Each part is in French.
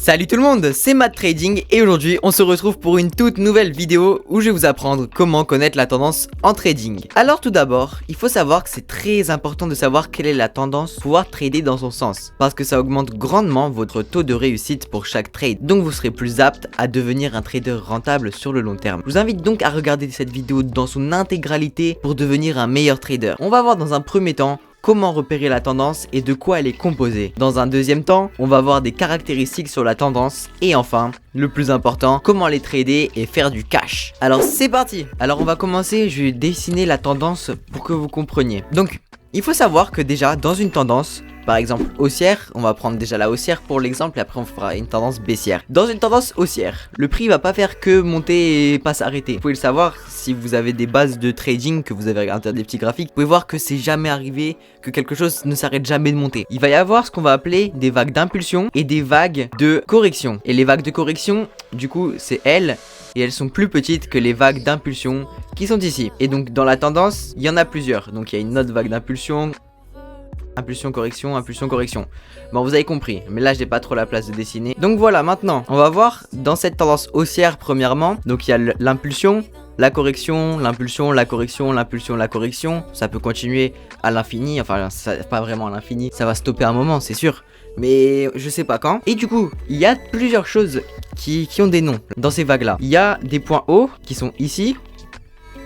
Salut tout le monde, c'est Matt Trading et aujourd'hui on se retrouve pour une toute nouvelle vidéo où je vais vous apprendre comment connaître la tendance en trading. Alors tout d'abord, il faut savoir que c'est très important de savoir quelle est la tendance pour pouvoir trader dans son sens, parce que ça augmente grandement votre taux de réussite pour chaque trade, donc vous serez plus apte à devenir un trader rentable sur le long terme. Je vous invite donc à regarder cette vidéo dans son intégralité pour devenir un meilleur trader. On va voir dans un premier temps comment repérer la tendance et de quoi elle est composée. Dans un deuxième temps, on va voir des caractéristiques sur la tendance. Et enfin, le plus important, comment les trader et faire du cash. Alors c'est parti. Alors on va commencer, je vais dessiner la tendance pour que vous compreniez. Donc, il faut savoir que déjà, dans une tendance, par exemple haussière, on va prendre déjà la haussière pour l'exemple et après on fera une tendance baissière. Dans une tendance haussière, le prix va pas faire que monter et pas s'arrêter. Vous pouvez le savoir si vous avez des bases de trading, que vous avez regardé des petits graphiques, vous pouvez voir que c'est jamais arrivé que quelque chose ne s'arrête jamais de monter. Il va y avoir ce qu'on va appeler des vagues d'impulsion et des vagues de correction. Et les vagues de correction, du coup, c'est elles. Et elles sont plus petites que les vagues d'impulsion qui sont ici. Et donc dans la tendance, il y en a plusieurs. Donc il y a une autre vague d'impulsion. Impulsion, correction, impulsion, correction. Bon, vous avez compris, mais là, j'ai pas trop la place de dessiner. Donc voilà, maintenant, on va voir dans cette tendance haussière, premièrement. Donc il y a l'impulsion, la correction, l'impulsion, la correction, l'impulsion, la correction. Ça peut continuer à l'infini, enfin, pas vraiment à l'infini. Ça va stopper un moment, c'est sûr. Mais je sais pas quand. Et du coup, il y a plusieurs choses qui ont des noms dans ces vagues-là. Il y a des points hauts qui sont ici.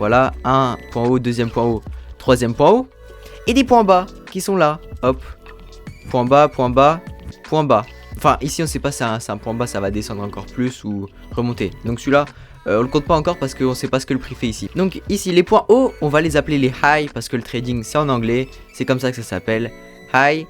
Voilà, un point haut, deuxième point haut, troisième point haut. Et des points bas qui sont là, hop, point bas, point bas, point bas. Enfin ici on sait pas, c'est un point bas, ça va descendre encore plus ou remonter. Donc celui-là, on le compte pas encore parce qu'on sait pas ce que le prix fait ici. Donc ici les points hauts, on va les appeler les high parce que le trading c'est en anglais, c'est comme ça que ça s'appelle, high.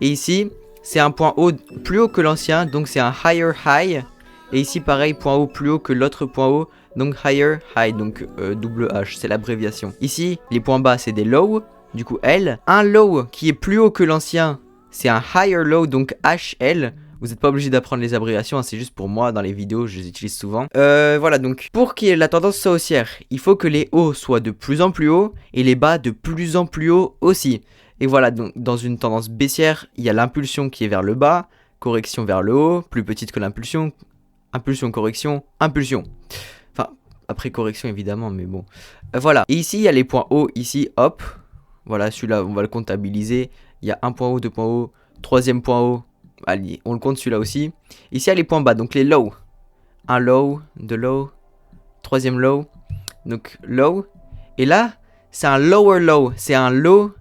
Et ici c'est un point haut plus haut que l'ancien, donc c'est un higher high. Et ici pareil, point haut plus haut que l'autre point haut, donc higher high, donc double H, c'est l'abréviation. Ici les points bas c'est des low. Du coup, L, un low qui est plus haut que l'ancien, c'est un higher low, donc HL. Vous n'êtes pas obligé d'apprendre les abréviations, hein, c'est juste pour moi, dans les vidéos, je les utilise souvent. Voilà, donc, pour qu'il y ait la tendance soit haussière, il faut que les hauts soient de plus en plus hauts et les bas de plus en plus hauts aussi. Et voilà, donc, dans une tendance baissière, il y a l'impulsion qui est vers le bas, correction vers le haut, plus petite que l'impulsion, impulsion, correction, impulsion. Enfin, après correction évidemment, mais bon. Voilà, et ici, il y a les points hauts, ici, hop. Voilà, celui-là, on va le comptabiliser. Il y a un point haut, deux points hauts, troisième point haut. Allez, on le compte celui-là aussi. Ici, il y a les points bas, donc les low. Un low, deux low, troisième low. Donc, low. Et là, c'est un lower low. C'est un low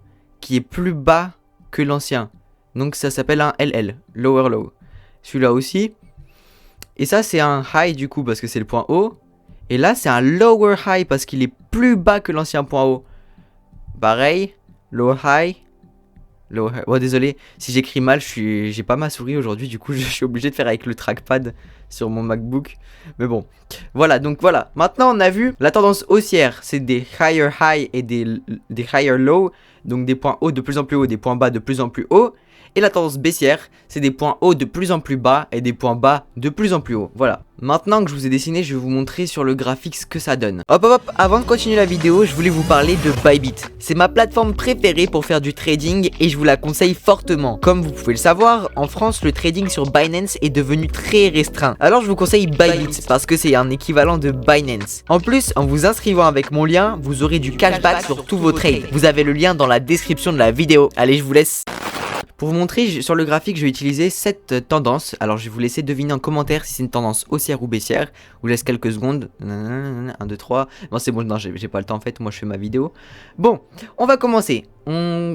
qui est plus bas que l'ancien. Donc, ça s'appelle un LL, lower low. Celui-là aussi. Et ça, c'est un high du coup, parce que c'est le point haut. Et là, c'est un lower high parce qu'il est plus bas que l'ancien point haut. Pareil, low high, low high. Oh désolé, si j'écris mal, j'ai pas ma souris aujourd'hui, du coup je suis obligé de faire avec le trackpad sur mon MacBook. Mais bon, voilà, donc voilà. Maintenant on a vu la tendance haussière, c'est des higher high et des higher low. Donc des points hauts de plus en plus hauts, des points bas de plus en plus hauts. Et la tendance baissière, c'est des points hauts de plus en plus bas et des points bas de plus en plus hauts. Voilà. Maintenant que je vous ai dessiné, je vais vous montrer sur le graphique ce que ça donne. Hop hop hop, avant de continuer la vidéo, je voulais vous parler de Bybit. C'est ma plateforme préférée pour faire du trading et je vous la conseille fortement. Comme vous pouvez le savoir, en France, le trading sur Binance est devenu très restreint. Alors je vous conseille Bybit parce que c'est un équivalent de Binance. En plus, en vous inscrivant avec mon lien, vous aurez du cashback sur tous vos trades. Vous avez le lien dans la description de la vidéo. Allez, je vous laisse. Pour vous montrer, sur le graphique, je vais utiliser cette tendance. Alors, je vais vous laisser deviner en commentaire si c'est une tendance haussière ou baissière. Je vous laisse quelques secondes. 1, 2, 3. Non, c'est bon, non, j'ai pas le temps en fait. Moi, je fais ma vidéo. Bon, on va commencer.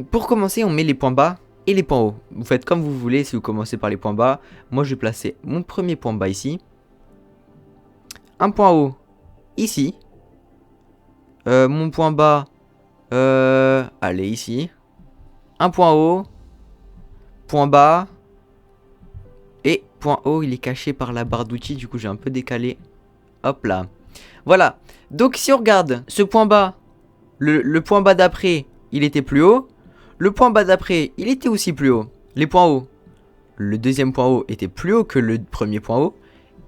Pour commencer, on met les points bas et les points hauts. Vous faites comme vous voulez si vous commencez par les points bas. Moi, je vais placer mon premier point bas ici. Un point haut ici. Mon point bas, allez, ici. Un point haut. Point bas. Et point haut, il est caché par la barre d'outils. Du coup, j'ai un peu décalé. Hop là. Voilà. Donc, si on regarde ce point bas, le point bas d'après, il était plus haut. Le point bas d'après, il était aussi plus haut. Les points hauts. Le deuxième point haut était plus haut que le premier point haut.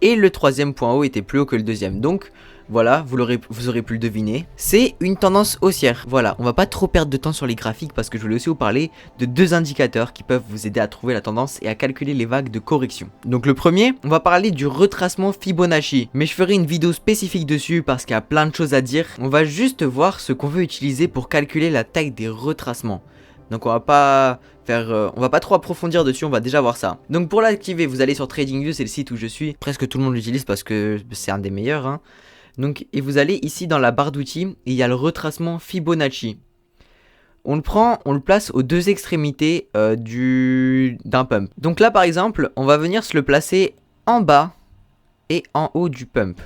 Et le troisième point haut était plus haut que le deuxième. Donc, Voilà, vous aurez pu le deviner. C'est une tendance haussière. Voilà, on va pas trop perdre de temps sur les graphiques parce que je voulais aussi vous parler de deux indicateurs qui peuvent vous aider à trouver la tendance et à calculer les vagues de correction. Donc le premier, on va parler du retracement Fibonacci. Mais je ferai une vidéo spécifique dessus parce qu'il y a plein de choses à dire. On va juste voir ce qu'on veut utiliser pour calculer la taille des retracements. Donc on va pas trop approfondir dessus, on va déjà voir ça. Donc pour l'activer, vous allez sur TradingView, c'est le site où je suis. Presque tout le monde l'utilise parce que c'est un des meilleurs, hein. Donc, et vous allez ici dans la barre d'outils, et il y a le retracement Fibonacci. On le prend, on le place aux deux extrémités d'un pump. Donc là par exemple, on va venir se le placer en bas et en haut du pump.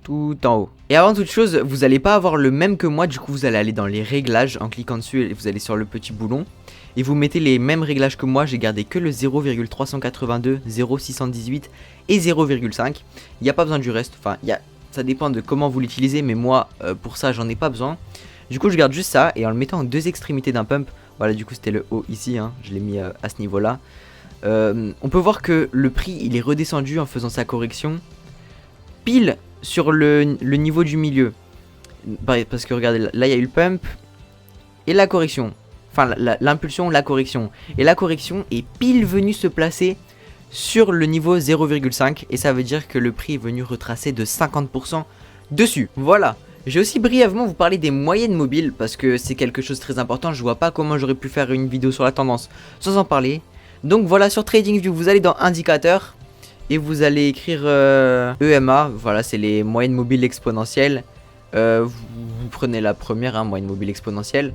Tout en haut. Et avant toute chose, vous n'allez pas avoir le même que moi, du coup vous allez aller dans les réglages en cliquant dessus et vous allez sur le petit boulon. Et vous mettez les mêmes réglages que moi, j'ai gardé que le 0,382, 0,618 et 0,5. Il n'y a pas besoin du reste, enfin ça dépend de comment vous l'utilisez, mais moi pour ça j'en ai pas besoin. Du coup je garde juste ça et en le mettant en deux extrémités d'un pump, voilà du coup c'était le haut ici, hein, je l'ai mis à ce niveau là. On peut voir que le prix il est redescendu en faisant sa correction pile sur le niveau du milieu. Parce que regardez, là il y a eu le pump et la correction. Enfin l'impulsion, la correction. Et la correction est pile venue se placer sur le niveau 0,5. Et ça veut dire que le prix est venu retracer de 50% dessus. Voilà. J'ai aussi brièvement vous parler des moyennes mobiles parce que c'est quelque chose de très important. Je vois pas comment j'aurais pu faire une vidéo sur la tendance sans en parler. Donc voilà, sur TradingView, vous allez dans indicateur et vous allez écrire EMA. Voilà, c'est les moyennes mobiles exponentielles. Vous prenez la première, hein, moyenne mobile exponentielle.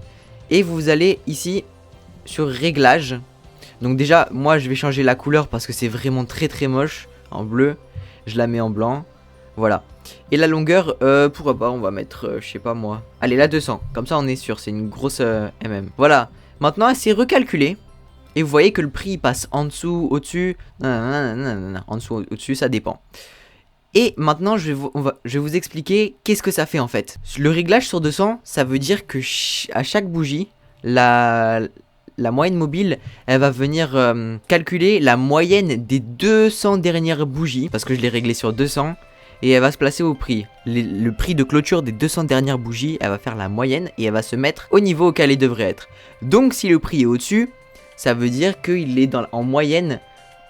Et vous allez ici sur réglages. Donc déjà, moi je vais changer la couleur parce que c'est vraiment très très moche. En bleu, je la mets en blanc. Voilà. Et la longueur, pourquoi pas, on va mettre, je sais pas moi. Allez, la 200, comme ça on est sûr, c'est une grosse MM. Voilà, maintenant c'est recalculé. Et vous voyez que le prix passe en dessous, au-dessus, en dessous, au-dessus, ça dépend. Et maintenant, je vais vous expliquer qu'est-ce que ça fait en fait. Le réglage sur 200, ça veut dire que à chaque bougie, la moyenne mobile, elle va venir calculer la moyenne des 200 dernières bougies. Parce que je l'ai réglé sur 200. Et elle va se placer au prix. Le prix de clôture des 200 dernières bougies, elle va faire la moyenne et elle va se mettre au niveau auquel elle devrait être. Donc si le prix est au-dessus, ça veut dire qu'il est en moyenne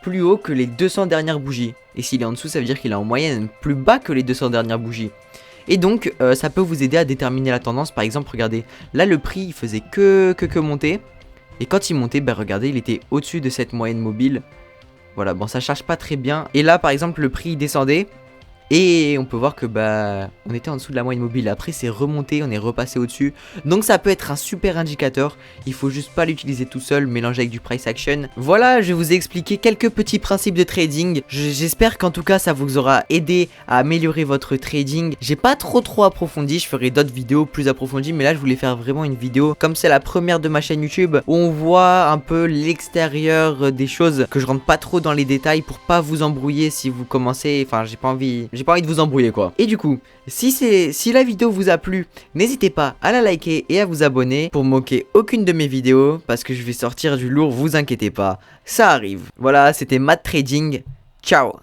plus haut que les 200 dernières bougies. Et s'il est en dessous, ça veut dire qu'il est en moyenne plus bas que les 200 dernières bougies. Et donc, ça peut vous aider à déterminer la tendance. Par exemple, regardez, là le prix, il faisait que monter. Et quand il montait, ben regardez, il était au-dessus de cette moyenne mobile. Voilà, bon, ça charge pas très bien. Et là, par exemple, le prix descendait. Et on peut voir que bah on était en dessous de la moyenne mobile. Après c'est remonté, on est repassé au-dessus. Donc ça peut être un super indicateur. Il faut juste pas l'utiliser tout seul, mélanger avec du price action. Voilà, je vous ai expliqué quelques petits principes de trading. J'espère qu'en tout cas ça vous aura aidé à améliorer votre trading. J'ai pas trop approfondi, je ferai d'autres vidéos plus approfondies. Mais là je voulais faire vraiment une vidéo, comme c'est la première de ma chaîne YouTube, où on voit un peu l'extérieur des choses, que je rentre pas trop dans les détails pour pas vous embrouiller si vous commencez. Enfin j'ai pas envie de vous embrouiller quoi. Et du coup, si la vidéo vous a plu, n'hésitez pas à la liker et à vous abonner pour manquer aucune de mes vidéos, parce que je vais sortir du lourd, vous inquiétez pas, ça arrive. Voilà, c'était Matt Trading, ciao.